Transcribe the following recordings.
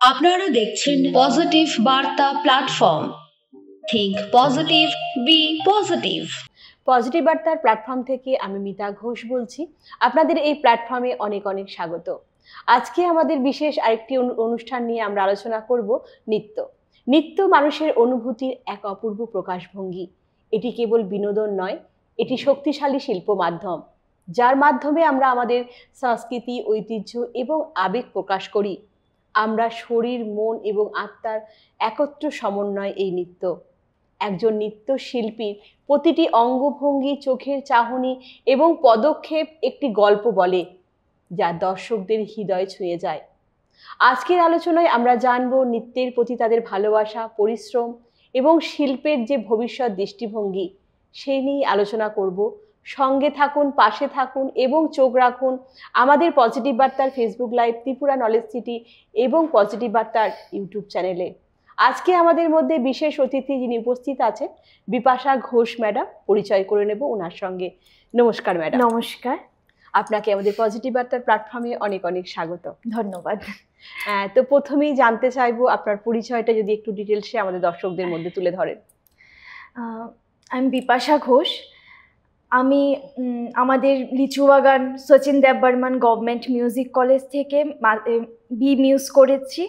আপনারা দেখছেন পজিটিভ বার্তা platform. Think positive, be positive. Positive বার্তার প্ল্যাটফর্ম থেকে আমি মিতা ঘোষ বলছি। আপনাদের এই প্ল্যাটফর্মে অনেক অনেক স্বাগত। আজকে আমাদের বিশেষ আরেকটি অনুষ্ঠান নিয়ে আমরা আলোচনা করব নৃত্য। নৃত্য মানুষের অনুভূতির এক অপূর্ব প্রকাশভঙ্গি। এটি কেবল বিনোদন নয়, এটি শক্তিশালী শিল্প মাধ্যম, যার মাধ্যমে আমরা আমাদের সংস্কৃতি, ঐতিহ্য এবং আবেগ প্রকাশ করি। আমরা শরীর, মন এবং আত্মার একত্র সমন্বয় এই নৃত্য। একজন নৃত্যশিল্পীর প্রতিটি অঙ্গভঙ্গি, চোখের চাহনি এবং পদক্ষেপ একটি গল্প বলে, যা দর্শকদের হৃদয় ছুঁয়ে যায়। আজকের আলোচনায় আমরা জানব নৃত্যের প্রতি তাদের ভালোবাসা, পরিশ্রম এবং শিল্পের যে ভবিষ্যৎ দৃষ্টিভঙ্গি, সেই নিয়ে আলোচনা করব। সঙ্গে থাকুন, পাশে থাকুন এবং চোখ রাখুন আমাদের পজিটিভ বার্তার Facebook live, Tripura knowledge city এবং পজিটিভ বার্তার ইউটিউব চ্যানেলে। আজকে আমাদের মধ্যে বিশেষ অতিথি যিনি উপস্থিত আছেন, বিপাশা ঘোষ ম্যাডাম। পরিচয় করে নেব ওনার সঙ্গে। নমস্কার ম্যাডাম। নমস্কার। আপনাকে আমাদের পজিটিভ বার্তার প্ল্যাটফর্মে অনেক অনেক স্বাগত। ধন্যবাদ। তো প্রথমেই জানতে চাইবো আপনার পরিচয়টা যদি একটু ডিটেলসে আমাদের দর্শকদের মধ্যে তুলে ধরেন। আমি বিপাশা ঘোষ। আমি আমাদের লিচুবাগান সচিন দেব বর্মন গভর্নমেন্ট মিউজিক কলেজ থেকে বি মিউজ করেছি।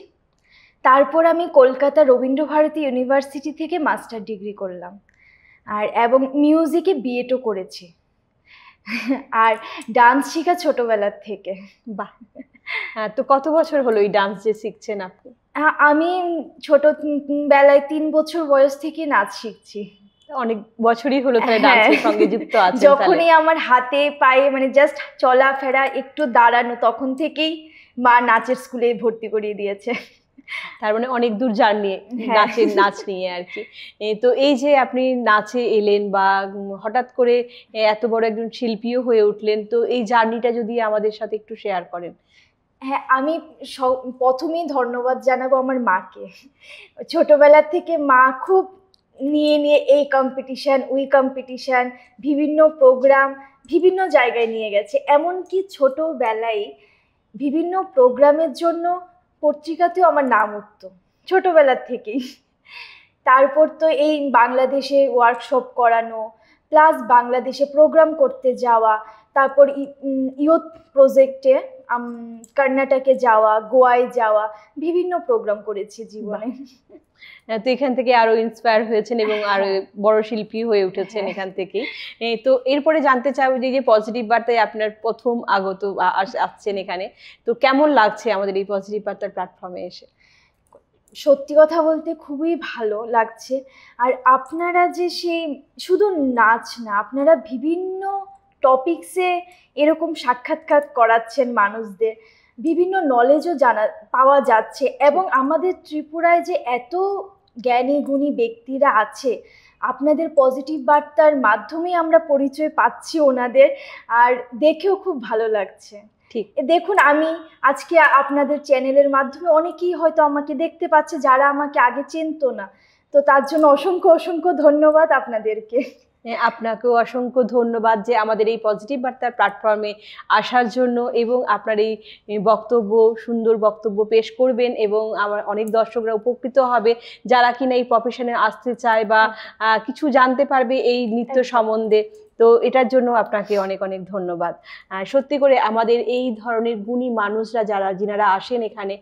তারপর আমি কলকাতা রবীন্দ্রভারতী ইউনিভার্সিটি থেকে মাস্টার ডিগ্রি করলাম, এবং মিউজিকে বিএডও করেছি। আর ডান্স শেখা ছোটবেলার থেকে। বাহ, তো কত বছর হলো এই ডান্স যে শিখছেন আপনি? আমি ছোট বেলায় 3 বছর বয়স থেকে নাচ শিখছি। অনেক বছরই হলো তাহলে ডান্সের সঙ্গে যুক্ত আছেন। যখনই আমার হাতে পায়ে মানে জাস্ট চলাফেরা, একটু দাঁড়ানো, তখন থেকেই মা নাচের স্কুলে ভর্তি করিয়ে দিয়েছে। তার মানে অনেক দূর জার্নি নাচ নিয়ে আর কি। তো এই যে আপনি নাচে এলেন বা হঠাৎ করে এত বড় একজন শিল্পীও হয়ে উঠলেন, তো এই জার্নিটা যদি আমাদের সাথে একটু শেয়ার করেন। হ্যাঁ, আমি প্রথমেই ধন্যবাদ জানাবো আমার মাকে। ছোটবেলা থেকে মা খুব নিয়ে এই কম্পিটিশান, ওই কম্পিটিশান, বিভিন্ন প্রোগ্রাম, বিভিন্ন জায়গায় নিয়ে গেছে। এমনকি ছোটোবেলায় বিভিন্ন প্রোগ্রামের জন্য পত্রিকাতেও আমার নাম উঠতো ছোটোবেলার থেকেই। তারপর তো এই বাংলাদেশে ওয়ার্কশপ করানো, প্লাস বাংলাদেশে প্রোগ্রাম করতে যাওয়া, তারপর ইয়ুথ প্রজেক্টে কর্ণাটকে যাওয়া, গোয়ায় যাওয়া, বিভিন্ন প্রোগ্রাম করেছি জীবনে। তো এখান থেকে আরো ইন্সপায়ার হয়েছেন এবং আরো বড় শিল্পী হয়ে উঠেছেন এখান থেকেই। তো এরপরে জানতে চাইবো যে পজিটিভ বার্তায় আপনার প্রথম আগত আসছেন এখানে, তো কেমন লাগছে আমাদের এই পজিটিভ বার্তার প্ল্যাটফর্মে এসে? সত্যি কথা বলতে খুবই ভালো লাগছে। আর আপনারা যে সেই শুধু নাচ না, আপনারা বিভিন্ন টপিকসে এরকম সাক্ষাৎকার করাচ্ছেন মানুষদের, বিভিন্ন নলেজও পাওয়া যাচ্ছে। এবং আমাদের ত্রিপুরায় যে এত জ্ঞানী গুণী ব্যক্তিরা আছে, আপনাদের পজিটিভ বার্তার মাধ্যমে আমরা পরিচয় পাচ্ছি ওনাদের, আর দেখেও খুব ভালো লাগছে। ঠিক দেখুন, আমি আজকে আপনাদের চ্যানেলের মাধ্যমে অনেকেই হয়তো আমাকে দেখতে পাচ্ছে যারা আমাকে আগে চিনতো না। তো তার জন্য অসংখ্য অসংখ্য ধন্যবাদ আপনাদেরকে। আপনাকেও অসংখ্য ধন্যবাদ যে আমাদের এই পজিটিভ বার্তার প্ল্যাটফর্মে আসার জন্য, এবং আপনার এই বক্তব্য, সুন্দর বক্তব্য পেশ করবেন এবং আমার অনেক দর্শকরা উপকৃত হবে যারা কিনা এই প্রফেশনে আসতে চায় বা কিছু জানতে পারবে এই নৃত্য সম্বন্ধে। তো এটার জন্য আপনাকে অনেক অনেক ধন্যবাদ। সত্যি করে আমাদের এই ধরনের গুণী মানুষরা যিনারা আসেন এখানে,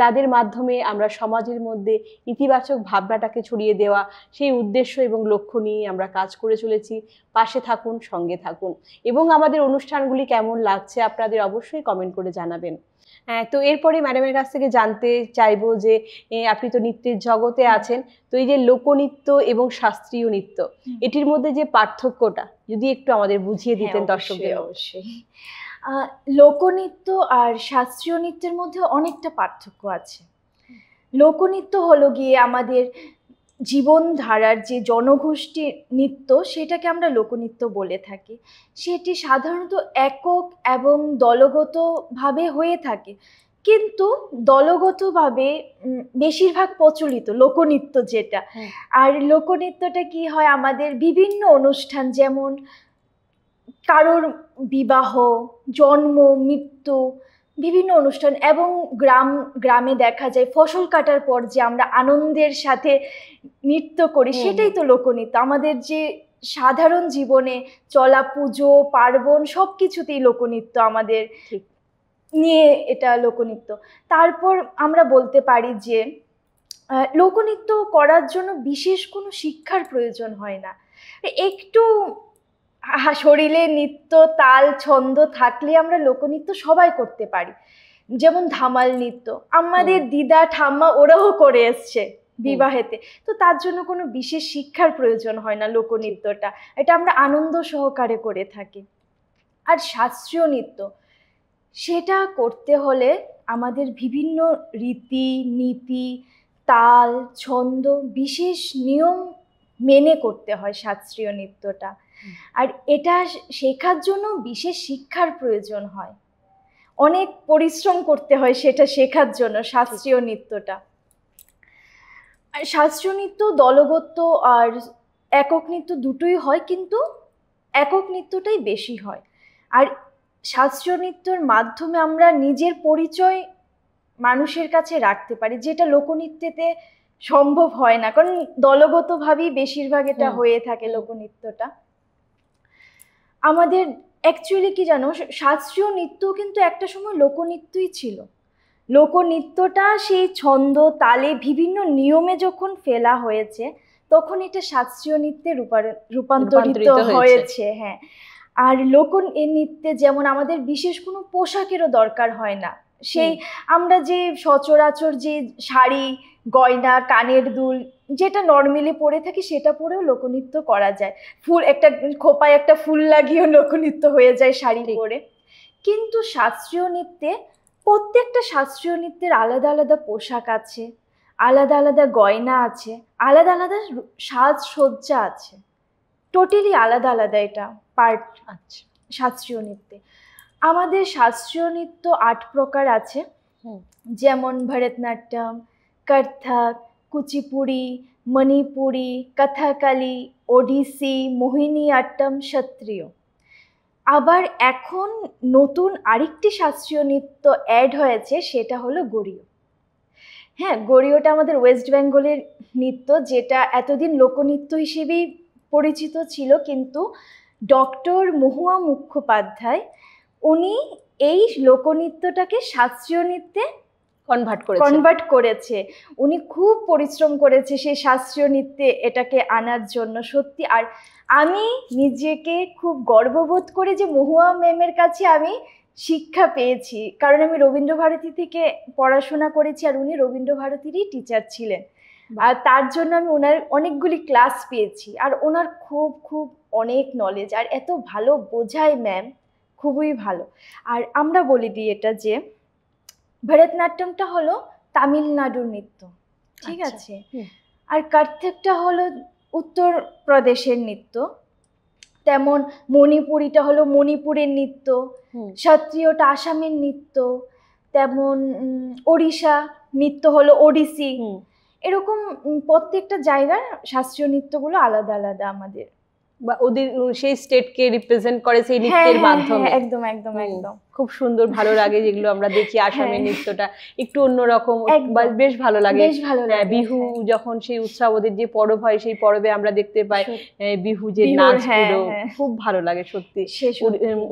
তাদের মাধ্যমে আমরা সমাজের মধ্যে ইতিবাচক ভাবনাটাকে ছড়িয়ে দেওয়া, সেই উদ্দেশ্য এবং লক্ষ্য নিয়ে আমরা কাজ করে চলেছি। পাশে থাকুন, সঙ্গে থাকুন, এবং আমাদের অনুষ্ঠানগুলি কেমন লাগছে আপনাদের অবশ্যই কমেন্ট করে জানাবেন। তো এরপরে ম্যাডামের কাছ থেকে জানতে চাইবো যে আপনি তো নৃত্যের জগতে আছেন, তো এই যে লোকনৃত্য এবং শাস্ত্রীয় নৃত্য, এটির মধ্যে যে পার্থক্যটা যদি একটু আমাদের বুঝিয়ে দিতেন দর্শকদের। অবশ্যই। লোকনৃত্য আর শাস্ত্রীয় নৃত্যের মধ্যে অনেকটা পার্থক্য আছে। লোকনৃত্য হলো গিয়ে আমাদের জীবনধারার যে জনগোষ্ঠী নৃত্য, সেটাকে আমরা লোকনৃত্য বলে থাকি। সেটি সাধারণত একক এবং দলগতভাবে হয়ে থাকে, কিন্তু দলগতভাবে বেশিরভাগ প্রচলিত লোকনৃত্য যেটা। আর লোকনৃত্যটা কি হয়, আমাদের বিভিন্ন অনুষ্ঠান, যেমন কারোর বিবাহ, জন্ম, মৃত্যু, বিভিন্ন অনুষ্ঠান, এবং গ্রামে দেখা যায় ফসল কাটার পর যে আমরা আনন্দের সাথে নৃত্য করি, সেটাই তো লোকনৃত্য। আমাদের যে সাধারণ জীবনে চলা পুজো পার্বণ সব কিছুতেই লোকনৃত্য আমাদের নিয়ে, এটা লোকনৃত্য। তারপর আমরা বলতে পারি যে লোকনৃত্য করার জন্য বিশেষ কোনো শিক্ষার প্রয়োজন হয় না, একটু শরীরে নৃত্য তাল ছন্দ থাকলে আমরা লোকনৃত্য সবাই করতে পারি। যেমন ধামাল নৃত্য আমাদের দিদা ঠাম্মা ওরাও করে এসছে বিবাহেতে, তো তার জন্য কোনো বিশেষ শিক্ষার প্রয়োজন হয় না লোকনৃত্যটা, এটা আমরা আনন্দ সহকারে করে থাকি। আর শাস্ত্রীয় নৃত্য, সেটা করতে হলে আমাদের বিভিন্ন রীতি নীতি তাল ছন্দ বিশেষ নিয়ম মেনে করতে হয় শাস্ত্রীয় নৃত্যটা। আর এটা শেখার জন্য বিশেষ শিক্ষার প্রয়োজন হয়, অনেক পরিশ্রম করতে হয় সেটা শেখার জন্য শাস্ত্রীয় নৃত্যটা। আর শাস্ত্রীয় নৃত্য দলগত আর একক নৃত্য দুটোই হয়, কিন্তু একক নৃত্যটাই বেশি হয়। আর শাস্ত্রীয় নৃত্যর মাধ্যমে আমরা নিজের পরিচয় মানুষের কাছে রাখতে পারি, যেটা লোকনৃত্যতে সম্ভব হয় না, কারণ দলগতভাবেই বেশিরভাগ এটা হয়ে থাকে লোকনৃত্যটা। আমাদের অ্যাকচুয়ালি কি জানো, শাস্ত্রীয় নৃত্য কিন্তু একটা সময় লোকনৃত্যই ছিল। লোকনৃত্যটা সেই ছন্দ তালে বিভিন্ন নিয়মে যখন ফেলা হয়েছে, তখন এটা শাস্ত্রীয় নৃত্যে রূপান্তরিত হয়েছে। হ্যাঁ, আর নৃত্যে যেমন আমাদের বিশেষ কোনো পোশাকেরও দরকার হয় না, সেই আমরা যে সচরাচর যে শাড়ি গয়না কানের দুল যেটা নর্মালি পরে থাকি, সেটা পরেও লোকনৃত্য করা যায়। ফুল একটা খোপায় একটা ফুল লাগিয়েও লোকনৃত্য হয়ে যায় শাড়ি পরে। কিন্তু শাস্ত্রীয় নৃত্যে প্রত্যেকটা শাস্ত্রীয় নৃত্যের আলাদা আলাদা পোশাক আছে, আলাদা আলাদা গয়না আছে, আলাদা আলাদা সাজসজ্জা আছে, টোটালি আলাদা আলাদা এটা পার্ট আছে শাস্ত্রীয় নৃত্যে। আমাদের শাস্ত্রীয় নৃত্য 8 প্রকার আছে, যেমন ভরতনাট্যম, কত্থক, কুচিপুড়ি, মণিপুরি, কথাকলি, ওডিসি, মোহিনীআট্টম, সত্রিয়। আবার এখন নতুন আরেকটি শাস্ত্রীয় নৃত্য অ্যাড হয়েছে, সেটা হলো গড়িয়। হ্যাঁ, গড়িয়টা আমাদের ওয়েস্ট বেঙ্গলের নৃত্য, যেটা এতদিন লোকনৃত্য হিসেবেই পরিচিত ছিল, কিন্তু ডক্টর মহুয়া মুখোপাধ্যায় উনি এই লোকনৃত্যটাকে শাস্ত্রীয় নৃত্যে কনভার্ট করেছে। উনি খুব পরিশ্রম করেছে সেই শাস্ত্রীয় নৃত্যে এটাকে আনার জন্য, সত্যি। আর আমি নিজেকে খুব গর্ববোধ করি যে মহুয়া ম্যামের কাছে আমি শিক্ষা পেয়েছি, কারণ আমি রবীন্দ্রভারতী থেকে পড়াশোনা করেছি, আর উনি রবীন্দ্রভারতীরই টিচার ছিলেন। আর তার জন্য আমি ওনার অনেকগুলি ক্লাস পেয়েছি, আর ওনার খুব খুব অনেক নলেজ, আর এত ভালো বোঝায় ম্যাম, খুবই ভালো। আর আমরা বলি দিই এটা যে ভরতনাট্যমটা হলো তামিলনাড়ুর নৃত্য, ঠিক আছে, আর কত্থকটা হলো উত্তরপ্রদেশের নৃত্য, তেমন মণিপুরিটা হলো মণিপুরের নৃত্য, সত্রিয়টা আসামের নৃত্য, তেমন ওড়িশা নৃত্য হলো ওড়িশি। এরকম প্রত্যেকটা জায়গার শাস্ত্রীয় নৃত্যগুলো আলাদা আলাদা আমাদের, বা ওদের সেই স্টেটকে রিপ্রেজেন্ট করে সেই নৃত্যের মাধ্যমে। একদম একদম একদম খুব সুন্দর, ভালো লাগে যেগুলো আমরা দেখি। আসামের নৃত্যটা একটু অন্যরকম, বেশ ভালো লাগে। বিহু যখন সেই উৎসব, ওদের যে পরব হয়, সেই পরবে আমরা দেখতে পাই বিহু যে নাচগুলো, খুব ভালো লাগে সত্যি।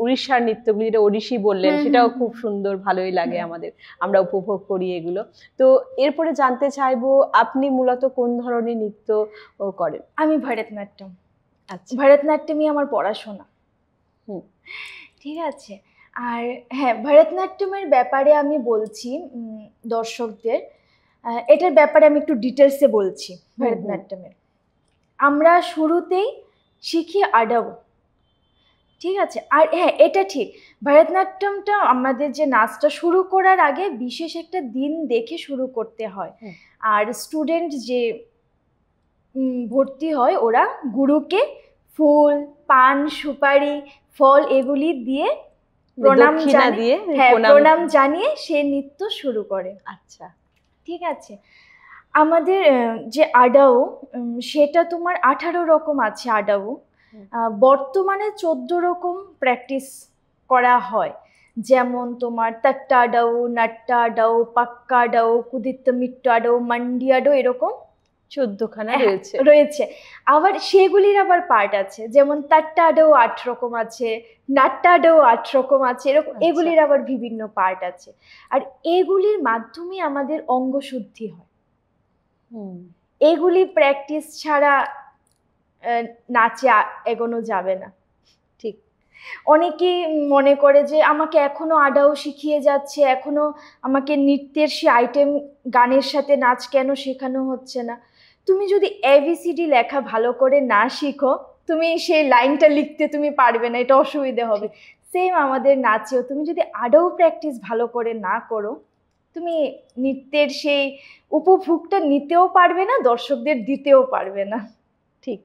উড়িষ্যার নৃত্যগুলো, যেটা ওড়িশি বললেন, সেটাও খুব সুন্দর, ভালোই লাগে আমাদের, আমরা উপভোগ করি এগুলো। তো এরপরে জানতে চাইবো, আপনি মূলত কোন ধরনের নৃত্য করেন? আমি ভরতনাট্যম। ভরতনাট্যমই আমার পড়াশোনা, ঠিক আছে। আর হ্যাঁ, ভরতনাট্যমের ব্যাপারে আমি বলছি দর্শকদের, এটার ব্যাপারে আমি একটু ডিটেলসে বলছি। ভরতনাট্যমের আমরা শুরুতেই শিখি আডাব, ঠিক আছে। আর হ্যাঁ, এটা ঠিক, ভরতনাট্যমটা আমাদের যে নাচটা শুরু করার আগে বিশেষ একটা দিন দেখে শুরু করতে হয়। আর স্টুডেন্ট যে ভর্তি হয়, ওরা গুরুকে ফুল পান সুপারি ফল এগুলি দিয়ে প্রণাম জানিয়ে সে নৃত্য শুরু করে। আচ্ছা, ঠিক আছে। আমাদের যে আডাও, সেটা তোমার 18 রকম আছে আডাও, বর্তমানে 14 রকম প্র্যাকটিস করা হয়। যেমন তোমার তাট্টাডাও, নাট্টাডাও, পাক্কাডাও, কুদিত্তমিট্টাডাও, মান্ডিয়াডাও, এরকম 14খানা হ্যাঁ, রয়েছে। রয়েছে। আবার সেগুলির আবার পার্ট আছে, যেমন তাট্টাডাও 8 রকম আছে, নাট্টাডাও 8 রকম আছে, এরকম আচ্ছা। এগুলির আবার বিভিন্ন পার্ট আছে। আর এগুলির মাধ্যমে আমাদের অঙ্গ শুদ্ধি হয়। হুম, এগুলি প্র্যাকটিস ছাড়া নাচে এগোনো যাবে না। ঠিক। অনেকেই মনে করে যে আমাকে এখনো আডাও শিখিয়ে যাচ্ছে, এখনো আমাকে নৃত্যের সে আইটেম গানের সাথে নাচ কেন শেখানো হচ্ছে না। তুমি যদি এবিসিডি লেখা ভালো করে না শিখো, তুমি সেই লাইনটা লিখতে তুমি পারবে না, এটা অসুবিধা হবে। সেম আমাদের নাচেও তুমি যদি আডাও প্র্যাকটিস ভালো করে না করো, তুমি নৃত্যের সেই উপভোগটা নিতেও পারবে না, দর্শকদের দিতেও পারবে না। ঠিক,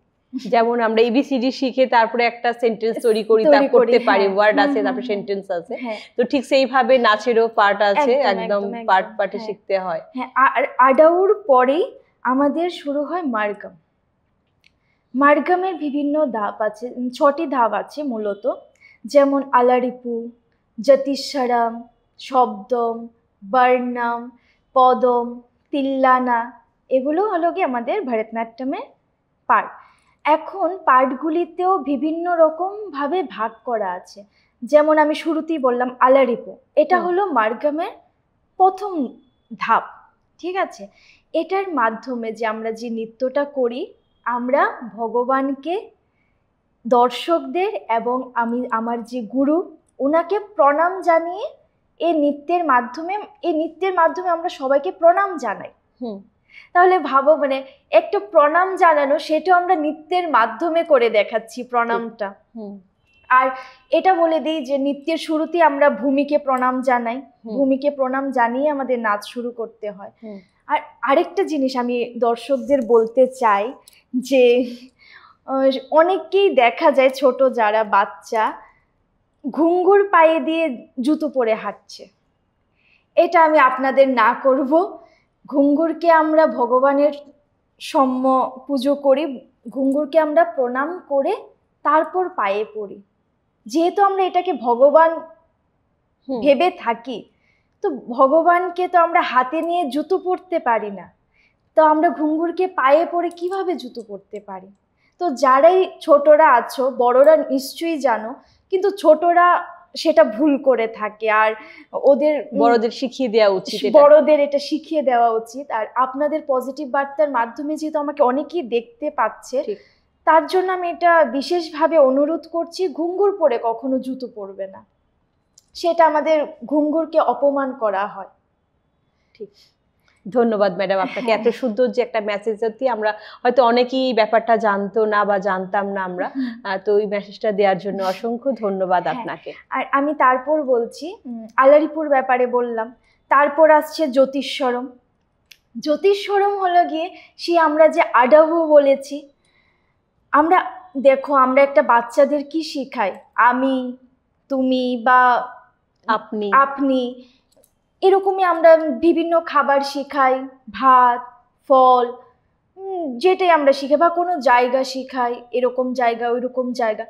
যেমন আমরা এবিসিডি শিখে তারপরে একটা সেন্টেন্স তৈরি করি, তা তৈরি করি, করতে পারি, হ্যাঁ। ওয়ার্ড হুম, আছে, হুম, তারপরে হুম। সেন্টেন্স আছে। হ্যাঁ, তো ঠিক সেইভাবে নাচেরও পার্ট আছে, একদম, একদম একদম, একদম, পার্ট পার্টে হ্যাঁ। শিখতে হয়। হ্যাঁ, আর আডাউর পরেই আমাদের শুরু হয় মারগাম। মারগামের বিভিন্ন ধাপ আছে, 6টি ধাপ আছে মূলত, যেমন আলারিপু, জ্যোতিস্বরম, শব্দম, বর্ণম, পদম, তিল্লানা, এগুলো হলো কি আমাদের ভরতনাট্যমের পার্ট। এখন পার্টগুলিতেও বিভিন্ন রকম ভাবে ভাগ করা আছে। যেমন আমি শুরুতেই বললাম আলারিপু, এটা হলো মারগামের প্রথম ধাপ, ঠিক আছে। এটার মাধ্যমে যে আমরা যে নৃত্যটা করি, আমরা ভগবানকে, দর্শকদের এবং আমার যে গুরু, ওনাকে প্রণাম জানিয়ে এই নৃত্যের মাধ্যমে আমরা সবাইকে প্রণাম জানাই। হুম, তাহলে ভাবো, মানে একটা প্রণাম জানানো, সেটাও আমরা নৃত্যের মাধ্যমে করে দেখাচ্ছি প্রণামটা। হুম, আর এটা বলে দিই যে নৃত্যের শুরুতেই আমরা ভূমিকে প্রণাম জানাই, ভূমিকে প্রণাম জানিয়ে আমাদের নাচ শুরু করতে হয়। আর আরেকটা জিনিস আমি দর্শকদের বলতে চাই যে অনেককেই দেখা যায় ছোট যারা বাচ্চা ঘুঙ্গুর পায়ে দিয়ে জুতো পরে হাঁটছে। এটা আমি আপনাদের না করব। ঘুঙ্গুরকে আমরা ভগবানের সম্য পুজো করি, ঘুঙ্গুরকে আমরা প্রণাম করে তারপর পায়ে পড়ি। যেহেতু আমরা এটাকে ভগবান ভেবে থাকি, তো ভগবানকে তো আমরা হাতে নিয়ে জুতো পরতে পারি না, তো আমরা ঘুঙ্গুরকে পায়ে পড়ে কিভাবে জুতো পরতে পারি? তো যারাই ছোটরা আছো, বড়রা নিশ্চয়ই জানো, কিন্তু ছোটরা সেটা ভুল করে থাকে। আর ওদের বড়দের শিখিয়ে দেওয়া উচিত, বড়দের এটা শিখিয়ে দেওয়া উচিত। আর আপনাদের পজিটিভ বার্তার মাধ্যমে যেহেতু আমাকে অনেকেই দেখতে পাচ্ছে, তার জন্য আমি এটা বিশেষভাবে অনুরোধ করছি, ঘুঙ্গুর পরে কখনো জুতো পরবে না, সেটা আমাদের ঘুঙ্গুরকে অপমান করা হয়। ঠিক, ধন্যবাদ ম্যাডাম আপনাকে। এত সুন্দর যে একটা মেসেজ দিয়ে আমরা হয়তো অনেকেই ব্যাপারটা জানতো না বা জানতাম না আমরা, তো এই মেসেজটা দেওয়ার জন্য অসংখ্য ধন্যবাদ আপনাকে। আর আমি তারপর বলছি, আলারিপুর ব্যাপারে বললাম, তারপর আসছে জ্যোতিস্বরম। জ্যোতিস্বরম হলো গিয়ে আমরা যে আডাবু বলেছি, আমরা দেখো, আমরা একটা বাচ্চাদের কি শিখাই, আমি, তুমি বা আপনি, এরকমই আমরা বিভিন্ন খাবার শিখাই, ভাত, ফল, যেটাই আমরা শিখাই, বা কোনো জায়গা শিখাই, এরকম জায়গা ওইরকম জায়গা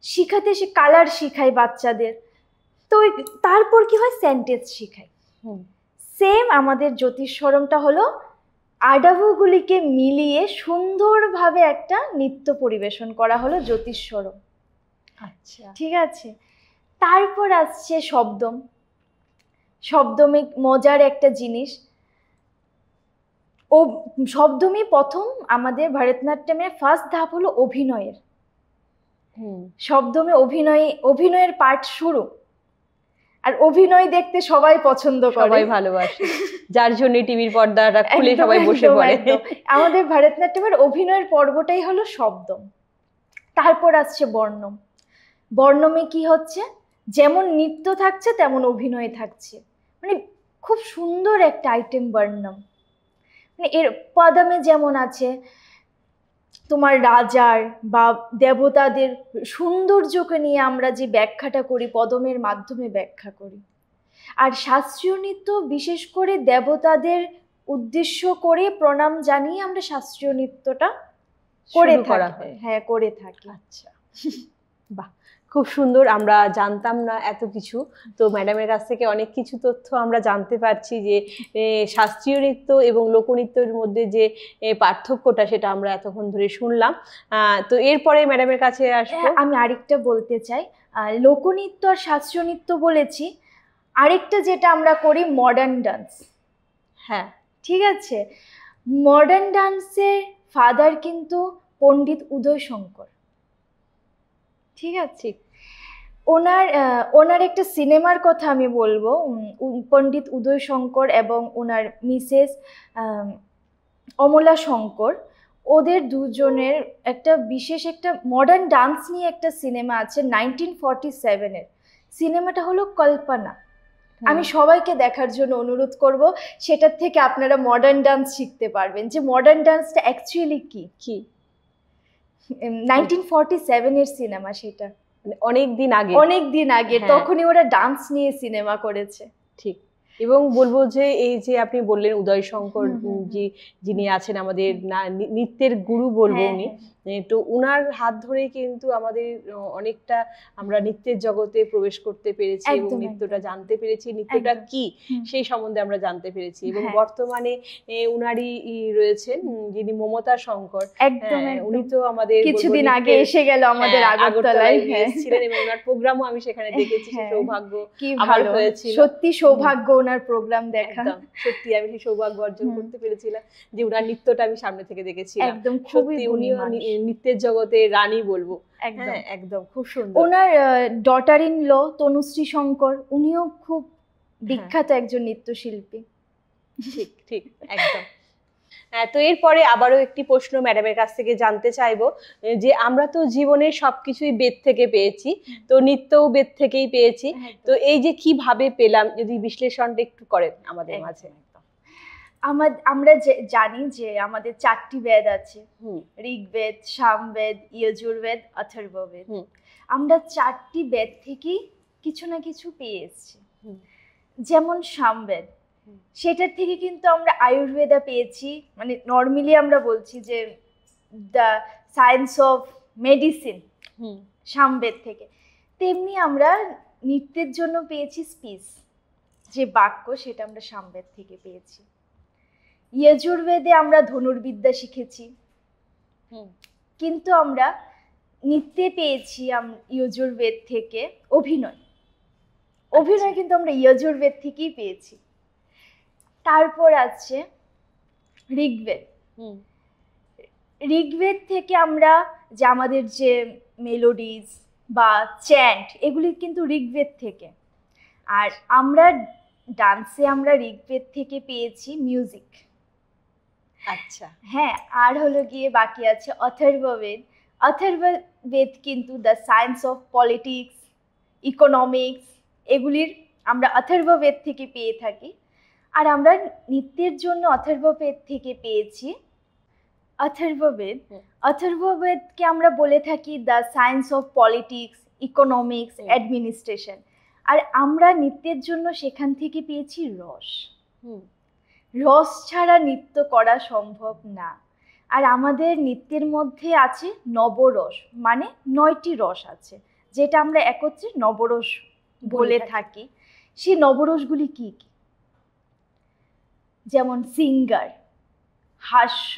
শিখাতে, সে কালার শিখাই বাচ্চাদের। তো তারপর কি হয়, সেন্টেন্স শিখাই। সেম আমাদের জ্যোতিস্বরমটা হলো আডাবুগুলিকে মিলিয়ে সুন্দরভাবে একটা নৃত্য পরিবেশন করা হলো জ্যোতিস্বরম। আচ্ছা, ঠিক আছে। তারপর আসছে শব্দম। শব্দমে মজার একটা জিনিস, ও শব্দমই প্রথম আমাদের ফার্স্ট ধাপ হলো অভিনয়ের। শব্দমে অভিনয়ের পার্ট শুরু। আর অভিনয় দেখতে সবাই পছন্দ করে, সবাই ভালোবাসে, যার জন্য টিভির পর্দাটা খুলে সবাই বসে পড়ে। আমাদের ভরতনাট্যমের অভিনয়ের পর্বটাই হলো শব্দম। তারপর আসছে বর্ণম। বর্ণমে কি হচ্ছে, যেমন নৃত্য থাকছে তেমন অভিনয় থাকছে, মানে খুব সুন্দর একটা আইটেম বর্ণম। মানে এর পদমে যেমন আছে তোমার রাজার বা দেবতাদের সৌন্দর্যকে নিয়ে আমরা যে ব্যাখ্যাটা করি, পদমের মাধ্যমে ব্যাখ্যা করি। আর শাস্ত্রীয় নৃত্য বিশেষ করে দেবতাদের উদ্দেশ্য করে প্রণাম জানিয়ে আমরা শাস্ত্রীয় নৃত্যটা করে থাকি। হ্যাঁ, করে থাকি। আচ্ছা, বাহ, খুব সুন্দর, আমরা জানতাম না এত কিছু, তো ম্যাডামের কাছ থেকে অনেক কিছু তথ্য আমরা জানতে পারছি যে শাস্ত্রীয় নৃত্য এবং লোকনৃত্যের মধ্যে যে পার্থক্যটা সেটা আমরা এতক্ষণ ধরে শুনলাম। তো এরপরে ম্যাডামের কাছে আসবো। আমি আরেকটা বলতে চাই, লোকনৃত্য আর শাস্ত্রীয় নৃত্য বলেছি, আরেকটা যেটা আমরা করি মডার্ন ডান্স। হ্যাঁ, ঠিক আছে, মডার্ন ডান্সের ফাদার কিন্তু পণ্ডিত উদয় শঙ্কর। ঠিক আছে, ওনার একটা সিনেমার কথা আমি বলবো, পণ্ডিত উদয় শঙ্কর এবং ওনার মিসেস অমলা শঙ্কর, ওদের দুজনের একটা বিশেষ একটা মডার্ন ডান্স নিয়ে একটা সিনেমা আছে 1947-এর। সিনেমাটা হলো কল্পনা। আমি সবাইকে দেখার জন্য অনুরোধ করব, সেটার থেকে আপনারা মডার্ন ডান্স শিখতে পারবেন যে মডার্ন ডান্সটা অ্যাকচুয়ালি কি। 1947-এর সিনেমা, সেটা অনেক দিন আগে তখনই ওরা ডান্স নিয়ে সিনেমা করেছে। ঠিক, এবং বলবো যে এই যে আপনি বললেন উদয় শঙ্কর যিনি আছেন আমাদের নৃত্যের গুরু বলবো উনি, তো উনার হাত ধরে কিন্তু আমাদের অনেকটা আমরা নৃত্যের জগতে প্রবেশ করতে পেরেছি এবং নৃত্যটা জানতে পেরেছি, নৃত্যটা কি সেই সম্বন্ধে আমরা জানতে পেরেছি। এবং বর্তমানে উনারই রয়েছেন যিনি মমতা শঙ্কর, উনি তো আমাদের কিছুদিন আগে এসে গেল আমাদের আগরতলায় এসেছিলেন এবং ওনার প্রোগ্রামও আমি সেখানে দেখেছি, সৌভাগ্য আমার হয়েছিল, সত্যি সৌভাগ্য ওনার প্রোগ্রাম দেখা। সত্যি আমি সেই সৌভাগ্য অর্জন করতে পেরেছিলাম যে ওনার নৃত্যটা আমি সামনে থেকে দেখেছিলাম। একদম সত্যি উনিও নৃত্যের জগতে রানী বলবো। একদম খুব সুন্দর। ওনার daughter in law Tanushree Shankar, উনিও খুব বিখ্যাত একজন নৃত্যশিল্পী। ঠিক ঠিক, একদম। তো এরপরে আবারও একটি প্রশ্ন ম্যাডামের কাছ থেকে জানতে চাইবো যে আমরা তো জীবনে সবকিছুই বেদ থেকে পেয়েছি, তো নৃত্যও বেদ থেকেই পেয়েছি, তো এই যে কিভাবে পেলাম যদি বিশ্লেষণটা একটু করেন আমাদের মাঝে। আমরা জানি যে আমাদের 4টি বেদ আছে, ঋগ্বেদ, সামবেদ, যজুর্বেদ, অথর্ববেদ। আমরা 4টি বেদ থেকেই কিছু না কিছু পেয়ে এসেছি। যেমন সামবেদ, সেটার থেকে কিন্তু আমরা আয়ুর্বেদা পেয়েছি, মানে নর্মালি আমরা বলছি যে the science of medicine Samaveda থেকে। তেমনি আমরা নৃত্যের জন্য পেয়েছি স্পিচ, যে বাক্য, সেটা আমরা সামবেদ থেকে পেয়েছি। যজুর্বেদে আমরা ধনুর্বিদ্যা শিখেছি, কিন্তু আমরা নৃত্যে পেয়েছি যজুর্বেদ থেকে অভিনয় কিন্তু আমরা যজুর্বেদ থেকেই পেয়েছি। তারপর আছে ঋগ্বেদ থেকে আমরা যে আমাদের যে মেলোডিজ বা চ্যান্ট, এগুলি কিন্তু ঋগ্বেদ থেকে। আর আমরা ডান্সে আমরা ঋগ্বেদ থেকে পেয়েছি মিউজিক। আচ্ছা, হ্যাঁ, আর হলো গিয়ে বাকি আছে অথর্ববেদ। অথর্ববেদ কিন্তু the science of politics, economics, এগুলির আমরা অথর্ববেদ থেকে পেয়ে থাকি। আর আমরা নৃত্যের জন্য অথর্ববেদ থেকে পেয়েছি অথর্ববেদকে আমরা বলে থাকি the science of politics, economics, administration. আর আমরা নৃত্যের জন্য সেখান থেকে পেয়েছি রস ছাড়া নৃত্য করা সম্ভব না। আর আমাদের নৃত্যের মধ্যে আছে নবরস, মানে 9টি রস আছে, যেটা আমরা একত্রে নবরস বলে থাকি। সেই নবরসগুলি কি কি? যেমন সিঙ্গার, হাস্য,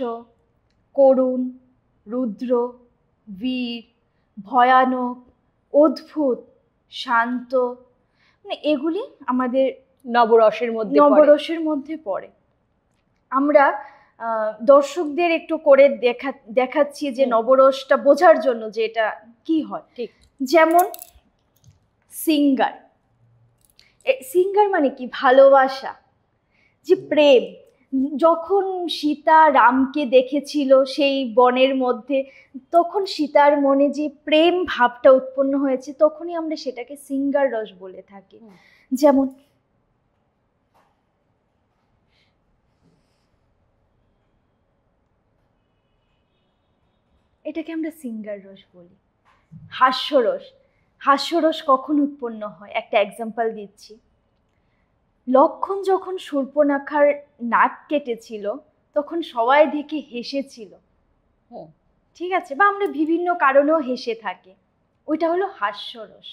করুণ, রুদ্র, বীর, ভয়ানক, অদ্ভুত, শান্ত, মানে এগুলি আমাদের নবরসের মধ্যে পড়ে। আমরা দর্শকদের একটু করে দেখাচ্ছি যে নবরসটা বোঝার জন্য যে এটা কি হয়। ঠিক, যেমন সিঙ্গার মানে কি? ভালোবাসা, যে প্রেম। যখন সীতা রামকে দেখেছিল সেই বনের মধ্যে, তখন সীতার মনে যে প্রেম ভাবটা উৎপন্ন হয়েছে, তখনই আমরা সেটাকে সিঙ্গার রস বলে থাকি। যেমন এটাকে আমরা সিঙ্গার রস বলি। হাস্যরস কখন উৎপন্ন হয়? একটা এক্সাম্পল দিচ্ছি। লক্ষণ যখন শূর্পণখার নাক কেটেছিল, তখন সবাই দেখে হেসেছিল, ঠিক আছে, বা আমরা বিভিন্ন কারণেও হেসে থাকি। ওইটা হলো হাস্যরস।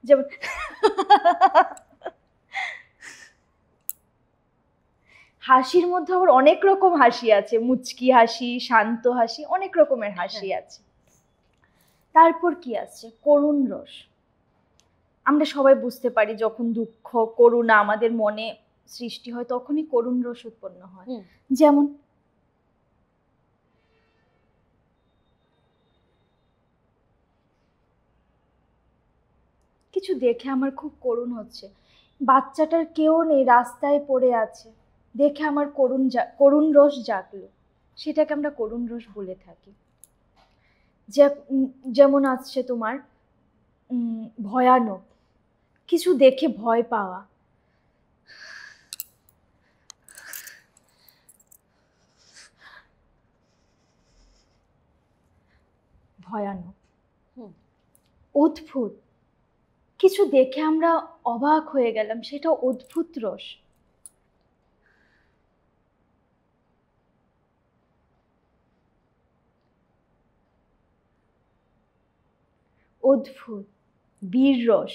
যেমন হাসির মধ্যে আবার অনেক রকম হাসি আছে, মুচকি হাসি, শান্ত হাসি, অনেক রকমের হাসি আছে। তারপর কি আছে? করুণ রস। আমরা সবাই বুঝতে পারি যখন দুঃখ করুণা আমাদের মনে সৃষ্টি হয় তখনই করুণ রস উৎপন্ন হয়। যেমন কিছু দেখে আমার খুব করুণ হচ্ছে, বাচ্চাটার কেউ নেই, রাস্তায় পড়ে আছে, দেখে আমার করুণ রস জাগলো, সেটাকে আমরা করুণ রস বলে থাকি। যেমন আছে তোমার ভয়ানক, কিছু দেখে ভয় পাওয়া, ভয়ানক। অদ্ভুত, কিছু দেখে আমরা অবাক হয়ে গেলাম, সেটা অদ্ভুত রস। অদ্ভুত বীর রস,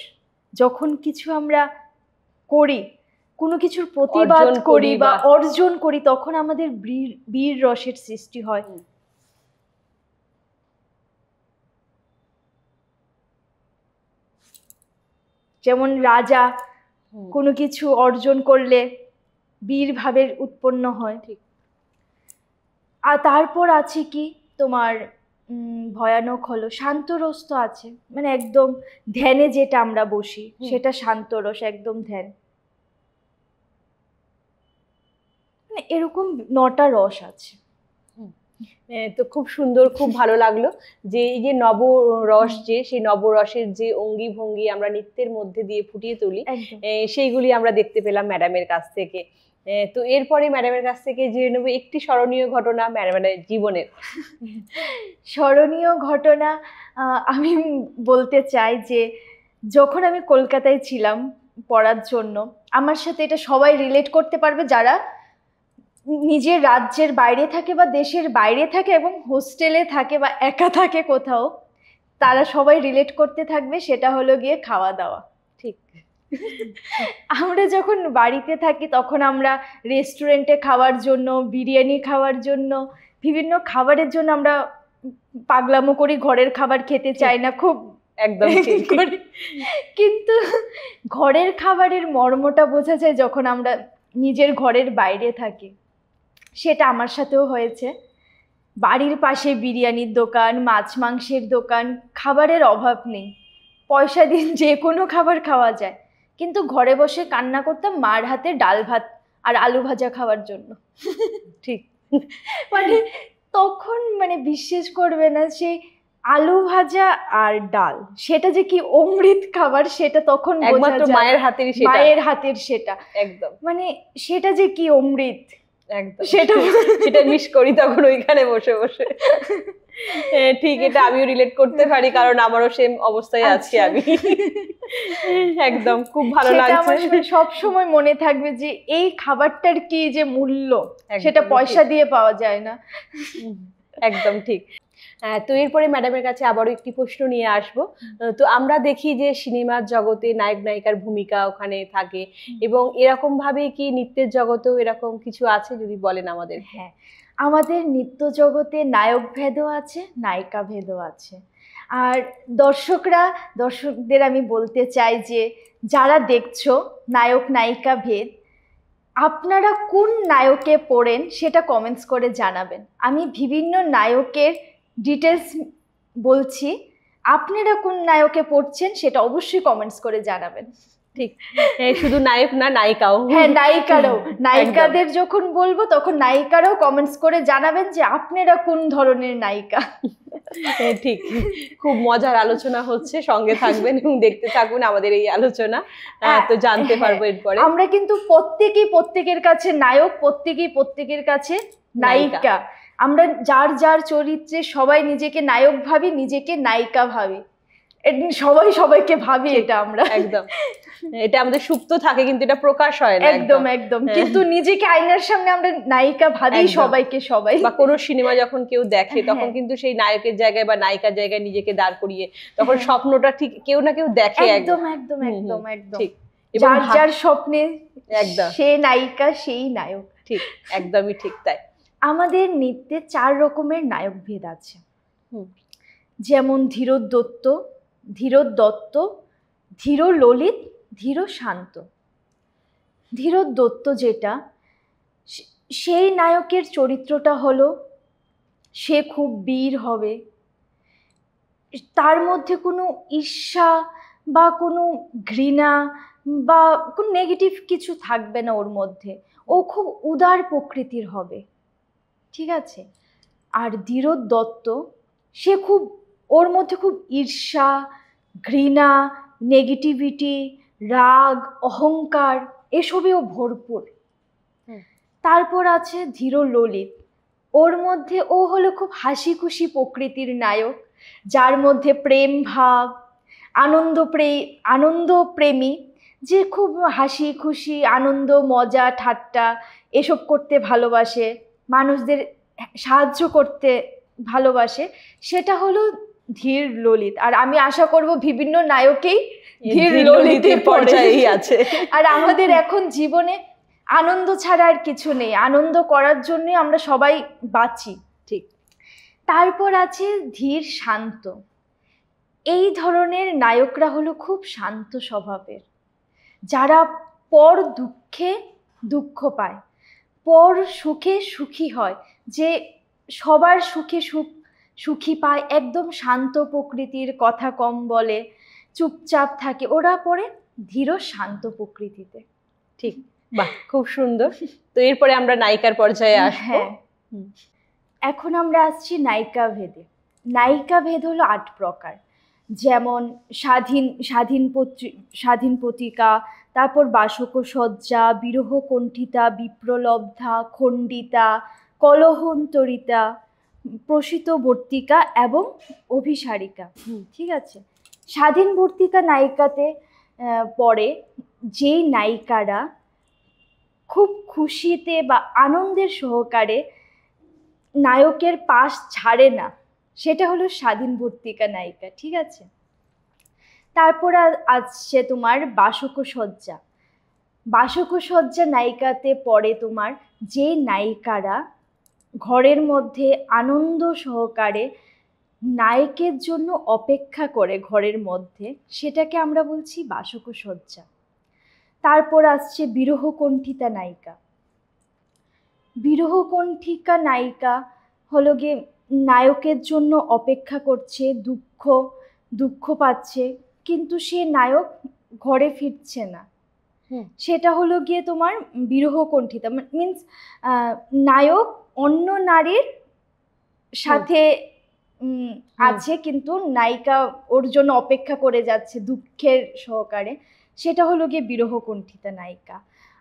যখন কিছু আমরা করি, কোনো কিছুর প্রতিবাদ করি বা অর্জন করি, তখন আমাদের বীর রসের সৃষ্টি হয়। যেমন রাজা কোনো কিছু অর্জন করলে বীর ভাবের উৎপন্ন হয়। ঠিক। আর তারপর আছে কি তোমার ভয়ানক হলো শান্ত রস। তো আছে, মানে একদম ধ্যানে যেটা আমরা বসি সেটা শান্ত রস, একদম ধ্যান। মানে এরকম 9টা রস আছে। তো খুব সুন্দর, খুব ভালো লাগলো যে এই যে নবরস, যে সেই নবরসের যে অঙ্গি ভঙ্গি আমরা নৃত্যের মধ্যে দিয়ে ফুটিয়ে তুলি, সেইগুলি আমরা দেখতে পেলাম ম্যাডামের কাছ থেকে। তো এরপরে ম্যাডামের কাছ থেকে জেনে নেব একটি স্মরণীয় ঘটনা ম্যাডামের জীবনের। স্মরণীয় ঘটনা আমি বলতে চাই যে যখন আমি কলকাতায় ছিলাম পড়ার জন্য, আমার সাথে এটা সবাই রিলেট করতে পারবে যারা নিজের রাজ্যের বাইরে থাকে বা দেশের বাইরে থাকে এবং হোস্টেলে থাকে বা একা থাকে কোথাও, তারা সবাই রিলেট করতে থাকবে। সেটা হলো গিয়ে খাওয়া দাওয়া। ঠিক। আমরা যখন বাড়িতে থাকি তখন আমরা রেস্টুরেন্টে খাওয়ার জন্য, বিরিয়ানি খাওয়ার জন্য, বিভিন্ন খাবারের জন্য আমরা পাগলামো করি, ঘরের খাবার খেতে চাই না, খুব একদম করি। কিন্তু ঘরের খাবারের মর্মটা বোঝা যায় যখন আমরা নিজের ঘরের বাইরে থাকি। সেটা আমার সাথেও হয়েছে। বাড়ির পাশে বিরিয়ানির দোকান, মাছ মাংসের দোকান, খাবারের অভাব নেই, পয়সা দিয়ে যে কোনো খাবার খাওয়া যায়। কিন্তু ঘরে বসে কান্না করতাম মার হাতে ডাল ভাত আর আলু ভাজা খাওয়ার জন্য। ঠিক। মানে তখন মানে বিশ্বাস করবে না, সেই আলু ভাজা আর ডাল সেটা যে কি অমৃত খাবার, সেটা তখন একমাত্র মায়ের হাতের সেটা একদম, মানে সেটা যে কি অমৃত, একদম সেটা মিস করি তখন ওইখানে বসে বসে। ঠিক, এটা আমিও রিলেট করতে পারি, কারণ আমারও সেম অবস্থায় আছি আমি। একদম খুব ভালো লাগছে। সব সময় মনে থাকবে যে এই খাবারটার কি যে মূল্য, সেটা পয়সা দিয়ে পাওয়া যায় না। একদম ঠিক। তো এরপরে ম্যাডামের কাছে আবারও একটি প্রশ্ন নিয়ে আসবো। তো আমরা দেখি যে সিনেমার জগতে নায়ক নায়িকার ভূমিকা ওখানে থাকে, এবং এরকম ভাবে কি নৃত্যের জগতেও এরকম কিছু আছে, যদি বলেন আমাদের। হ্যাঁ, আমাদের নৃত্য জগতে নায়ক ভেদও আছে, নায়িকা ভেদও আছে। আর দর্শকদের আমি বলতে চাই যে যারা দেখছো নায়ক নায়িকা ভেদ, আপনারা কোন নায়কে পড়েন সেটা কমেন্টস করে জানাবেন। আমি বিভিন্ন নায়কের ডিটেলস বলছি, আপনারা কোন নায়কে পড়ছেন সেটা অবশ্যই কমেন্টস করে জানাবেন। ঠিক, শুধু নায়ক না, নায়িকাও। হ্যাঁ, নায়িকারাও। নায়িকাদের যখন বলবো তখন নায়িকারাও কমেন্টস করে জানাবেন যে আপনারা কোন ধরনের নায়িকা। ঠিক, খুব মজার আলোচনা হচ্ছে, সঙ্গে থাকবেন এবং দেখতে থাকুন আমাদের এই আলোচনা, তো জানতে পারবো এরপরে। আমরা কিন্তু প্রত্যেকের কাছে নায়ক, প্রত্যেকের কাছে নায়িকা। আমরা যার চরিত্রে সবাই নিজেকে নায়ক ভাবি, নিজেকে নায়িকা ভাবি। সবাই সবাইকে ভাবি এটা আমরা, একদম এটা আমাদের সুপ্ত থাকে কিন্তু এটা প্রকাশ হয় না। একদম একদম, কিন্তু নিজেকে আয়নার সামনে আমরা নায়িকা ভাবি সবাইকে, সবাই। বা কোনো সিনেমা যখন কেউ দেখে তখন কিন্তু সেই নায়কের জায়গায় বা নায়িকার জায়গায় নিজেকে দাঁড় করিয়ে তখন স্বপ্নটা ঠিক কেউ না কেউ দেখে। একদম একদম একদম একদম ঠিক, যার যার স্বপ্নে একদম সে নায়িকা সেই নায়ক। ঠিক, একদমই ঠিক তাই। আমাদের নৃত্যে 4 রকমের নায়ক ভেদ আছে, যেমন ধীরোদ দত্ত, ধীর ললিত, ধীর শান্ত। ধীরোদ দত্ত যেটা, সেই নায়কের চরিত্রটা হলো সে খুব বীর হবে, তার মধ্যে কোনো ঈর্ষা বা কোনো ঘৃণা বা কোনো নেগেটিভ কিছু থাকবে না ওর মধ্যে, ও খুব উদার প্রকৃতির হবে, ঠিক আছে। আর ধীরোদ দত্ত সে খুব, ওর মধ্যে খুব ঈর্ষা, ঘৃণা, নেগেটিভিটি, রাগ, অহংকার এসবেও ভরপুর। তারপর আছে ধীর ললিত, ওর মধ্যে ও হলো খুব হাসি খুশি প্রকৃতির নায়ক, যার মধ্যে প্রেম ভাব, আনন্দ প্রেমী, যে খুব হাসি খুশি, আনন্দ, মজা, ঠাট্টা এসব করতে ভালোবাসে, মানুষদের সাহায্য করতে ভালোবাসে, সেটা হলো ধীর ললিত। আর আমি আশা করব বিভিন্ন নায়কেই ধীর ললিতের পর্যায়েই আছে। আর আমাদের এখন জীবনে আনন্দ ছাড়া আর কিছু নেই, আনন্দ করার জন্য আমরা সবাই বাঁচি, ঠিক। তারপর আছে ধীর শান্ত। এই ধরনের নায়করা হলো খুব শান্ত স্বভাবের, যারা পর দুঃখে দুঃখ পায়, পর সুখে সুখী হয়, যে সবার সুখে সুখী পায়, একদম শান্ত প্রকৃতির, কথা কম বলে, চুপচাপ থাকে, ওরা পরে ধীর শান্ত প্রকৃতিতে। ঠিক, বাহ, খুব সুন্দর। তো এরপরে আমরা নায়িকার পর্যায়ে আসবো। হ্যাঁ, এখন আমরা আসছি নায়িকা ভেদে। নায়িকা ভেদ হলো 8 প্রকার, যেমন স্বাধীন পত্রিকা, তারপর বাসকসজ্জা, বিরহ কণ্ঠিতা, বিপ্রলব্ধা, খণ্ডিতা, কলহন্তরিতা, প্রসিতবর্তিকা এবং অভিসারিকা, ঠিক আছে। স্বাধীনবর্তিকা নায়িকাতে পড়ে যেই নায়িকারা খুব খুশিতে বা আনন্দের সহকারে নায়কের পাশ ছাড়ে না, সেটা হলো স্বাধীনবর্তিকা নায়িকা, ঠিক আছে। তারপর আসছে তোমার বাসকসজ্জা নায়িকাতে পড়ে তোমার যে নায়িকারা ঘরের মধ্যে আনন্দ সহকারে নায়কের জন্য অপেক্ষা করে ঘরের মধ্যে, সেটাকে আমরা বলছি বাসকসজ্জা। তারপর আসছে বিরহকণ্ঠিতা নায়িকা। বিরহকণ্ঠিকা নায়িকা হলো গিয়ে নায়কের জন্য অপেক্ষা করছে, দুঃখ পাচ্ছে, কিন্তু সে নায়ক ঘরে ফিরছে না, সেটা হলো গিয়ে তোমার বিরহকণ্ঠিতা। মিনস নায়ক অন্য নারীর সাথে আছে, কিন্তু নায়িকা ওর জন্য অপেক্ষা করে যাচ্ছে দুঃখের সহকারে, সেটা হলো গিয়ে বিরহকণ্ঠিতা নায়িকা।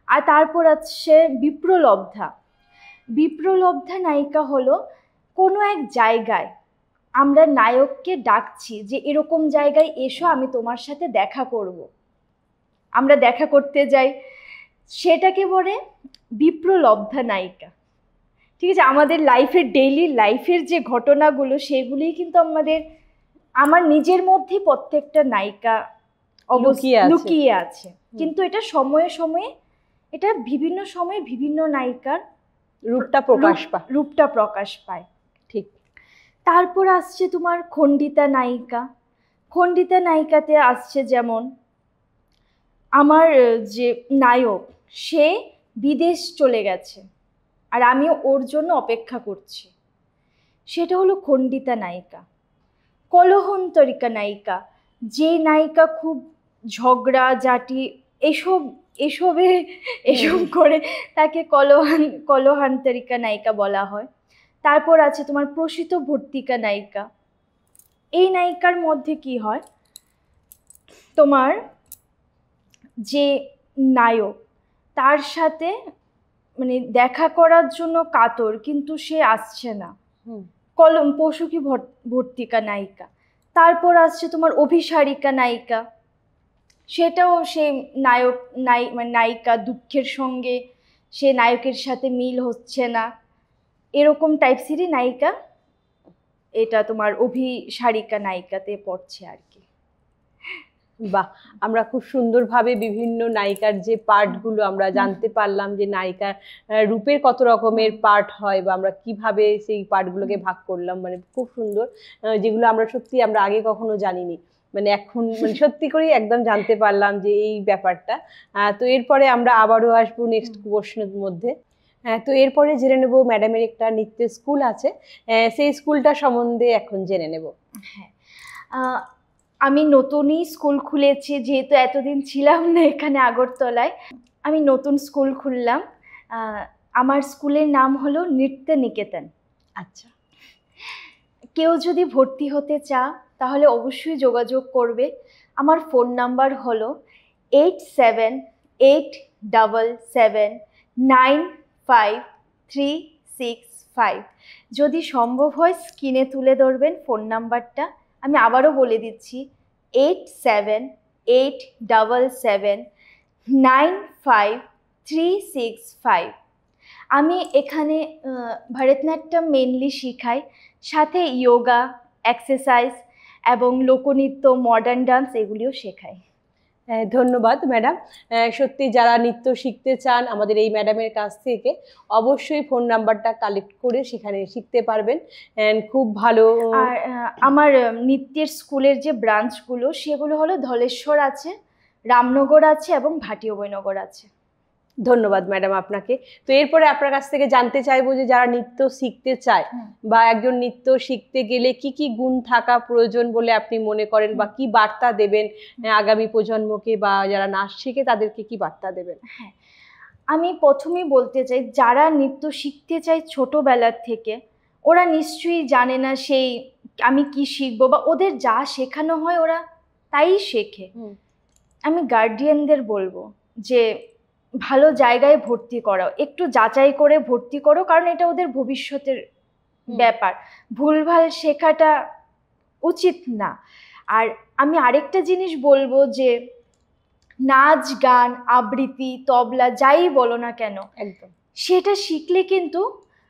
আর তারপর আছে বিপ্রলব্ধা নায়িকা হলো কোনো এক জায়গায় আমরা নায়ককে ডাকছি যে এরকম জায়গায় এসো, আমি তোমার সাথে দেখা করব, আমরা দেখা করতে যাই, সেটাকে বলে বিপ্রলব্ধা নায়িকা, ঠিক আছে। আমাদের লাইফের ডেইলি লাইফের যে ঘটনাগুলো, সেগুলিই কিন্তু আমার নিজের মধ্যে প্রত্যেকটা নায়িকা লুকিয়ে আছে, কিন্তু এটা সময়ে সময়ে, এটা বিভিন্ন সময়ে বিভিন্ন নায়িকার রূপটা প্রকাশ পায়, ঠিক। তারপর আসছে তোমার খণ্ডিতা নায়িকাতে আসছে যেমন আমার যে নায়ক, সে বিদেশ চলে গেছে আর আমি ওর জন্য অপেক্ষা করছি, সেটা হলো খণ্ডিতা নায়িকা। কলহন্তরিকা নায়িকা, যে নায়িকা খুব ঝগড়া ঝাঁটি এসব করে তাকে কলহান্তরিকা নায়িকা বলা হয়। তারপর আছে তোমার প্রসিতবর্তিকা নায়িকা। এই নায়িকার মধ্যে কি হয়, তোমার যে নায়ক তার সাথে মানে দেখা করার জন্য কাতর, কিন্তু সে আসছে না, পশুকি ভর্তিকা নায়িকা। তারপর আসছে তোমার অভিসারিকা নায়িকা, সেটাও সে নায়ক মানে নায়িকা দুঃখের সঙ্গে সে নায়কের সাথে মিল হচ্ছে না, এরকম টাইপসেরই নায়িকা। এটা তোমার অভিসারিকা নায়িকাতে পড়ছে আর কি। বাহ, আমরা খুব সুন্দরভাবে বিভিন্ন নায়িকার যে পার্টগুলো আমরা জানতে পারলাম, যে নায়িকার রূপের কত রকমের পার্ট হয় বা আমরা কিভাবে সেই পার্টগুলোকে ভাগ করলাম, মানে খুব সুন্দর, যেগুলো আমরা সত্যি আমরা আগে কখনো জানিনি, মানে এখন মানে সত্যি করেই একদম জানতে পারলাম যে এই ব্যাপারটা। তো এরপরে আমরা আবারও আসবো নেক্সট কোশ্চেনের মধ্যে। তো এরপরে জেনে নেব ম্যাডামের একটা নৃত্যের স্কুল আছে, সেই স্কুলটা সম্বন্ধে এখন জেনে নেব। হ্যাঁ, আমি নতুনই স্কুল খুলেছি, যেহেতু এতদিন ছিলাম না এখানে আগরতলায়, আমি নতুন স্কুল খুললাম। আমার স্কুলের নাম হলো নৃত্য নিকেতন। আচ্ছা, কেউ যদি ভর্তি হতে চাও তাহলে অবশ্যই যোগাযোগ করবে। আমার ফোন নাম্বার হলো 8787795365। যদি সম্ভব হয় স্ক্রিনে তুলে ধরবেন ফোন নাম্বারটা। আমি আবারও বলে দিচ্ছি, 8787795365। আমি এখানে ভরতনাট্যম মেনলি শেখাই, সাথে যোগা, এক্সারসাইজ এবং লোকনৃত্য, মডার্ন ডান্স এগুলিও শেখাই। ধন্যবাদ ম্যাডাম। সত্যি যারা নৃত্য শিখতে চান আমাদের এই ম্যাডামের কাছ থেকে অবশ্যই ফোন নাম্বারটা কালেক্ট করে সেখানে শিখতে পারবেন। খুব ভালো। আর আমার নৃত্যের স্কুলের যে ব্রাঞ্চগুলো সেগুলো হলো ধলেশ্বর আছে, রামনগর আছে এবং ভাটি অভয়নগর আছে। ধন্যবাদ ম্যাডাম আপনাকে। তো এরপরে আপনার কাছ থেকে জানতে চাইবো যে যারা নৃত্য শিখতে চায় বা একজন নৃত্য শিখতে গেলে কি কি গুণ থাকা প্রয়োজন বলে আপনি মনে করেন, বা কি বার্তা দেবেন আগামী প্রজন্মকে, বা যারা নাচ শিখে তাদেরকে কি বার্তা দেবেন? হ্যাঁ, আমি প্রথমেই বলতে চাই, যারা নৃত্য শিখতে চায় ছোটবেলার থেকে, ওরা নিশ্চয়ই জানে না সেই আমি কি শিখবো, বা ওদের যা শেখানো হয় ওরা তাই শেখে। আমি গার্ডিয়ানদের বলবো যে ভালো জায়গায় ভর্তি করাও, একটু যাচাই করে ভর্তি করো, কারণ এটা ওদের ভবিষ্যতের ব্যাপার। ভুলভাল শেখাটা উচিত না। আর আমি আরেকটা জিনিস বলবো যে নাচ, গান, আবৃত্তি, তবলা যাই বলো না কেন, একদম সেটা শিখলে কিন্তু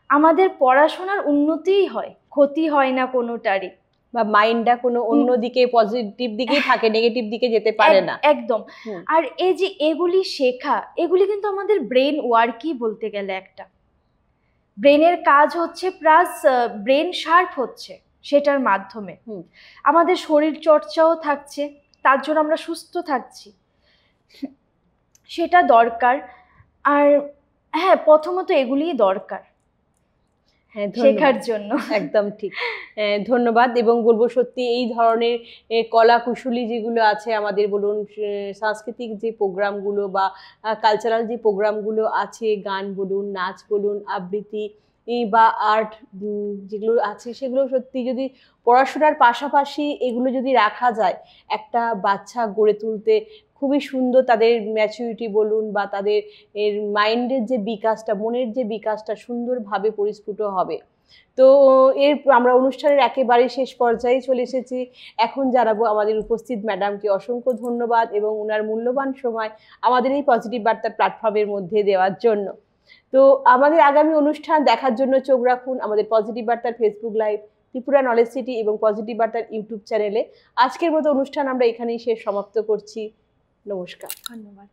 আমাদের পড়াশোনার উন্নতিই হয়, ক্ষতি হয় না কোনোটারই, বা মাইন্ডটা কোনো অন্য দিকে পজিটিভ দিকেই থাকে, নেগেটিভ দিকে যেতে পারে না। একদম। আর এই যে এগুলি শেখা, এগুলি কিন্তু আমাদের ব্রেন ওয়ার্কই বলতে গেলে একটা ব্রেনের কাজ হচ্ছে, প্লাস ব্রেন শার্প হচ্ছে সেটার মাধ্যমে। আমাদের শরীর চর্চাও থাকছে, তার জন্য আমরা সুস্থ থাকছি, সেটা দরকার। আর হ্যাঁ, প্রথমত এগুলিই দরকার শেখার জন্য। একদম ঠিক, ধন্যবাদ। এবং বলবো সত্যি এই ধরনের কলা কুশলী যেগুলো আছে আমাদের, বলুন সাংস্কৃতিক যে প্রোগ্রামগুলো বা কালচারাল যে প্রোগ্রামগুলো আছে, গান বলুন, নাচ বলুন, আবৃত্তি বা আর্ট যেগুলো আছে, সেগুলো সত্যি যদি পড়াশোনার পাশাপাশি এগুলো যদি রাখা যায়, একটা বাচ্চা গড়ে তুলতে খুবই সুন্দর, তাদের ম্যাচুরিটি বলুন বা তাদের এর মাইন্ডের যে বিকাশটা, মনের যে বিকাশটা সুন্দরভাবে পরিস্ফুট হবে। তো আমরা অনুষ্ঠানের একেবারে শেষ পর্যায়ে চলে এসেছি। এখন জানাবো আমাদের উপস্থিত ম্যাডামকে অসংখ্য ধন্যবাদ এবং ওনার মূল্যবান সময় আমাদের এই পজিটিভ বার্তা প্ল্যাটফর্মের মধ্যে দেওয়ার জন্য। তো আমাদের আগামী অনুষ্ঠান দেখার জন্য চোখ রাখুন আমাদের পজিটিভ বার্তার Facebook live, Tripura knowledge city এবং পজিটিভ বার্তার ইউটিউব চ্যানেলে। আজকের মতো অনুষ্ঠান আমরা এখানেই শেষ সমাপ্ত করছি। নমস্কার। ধন্যবাদ।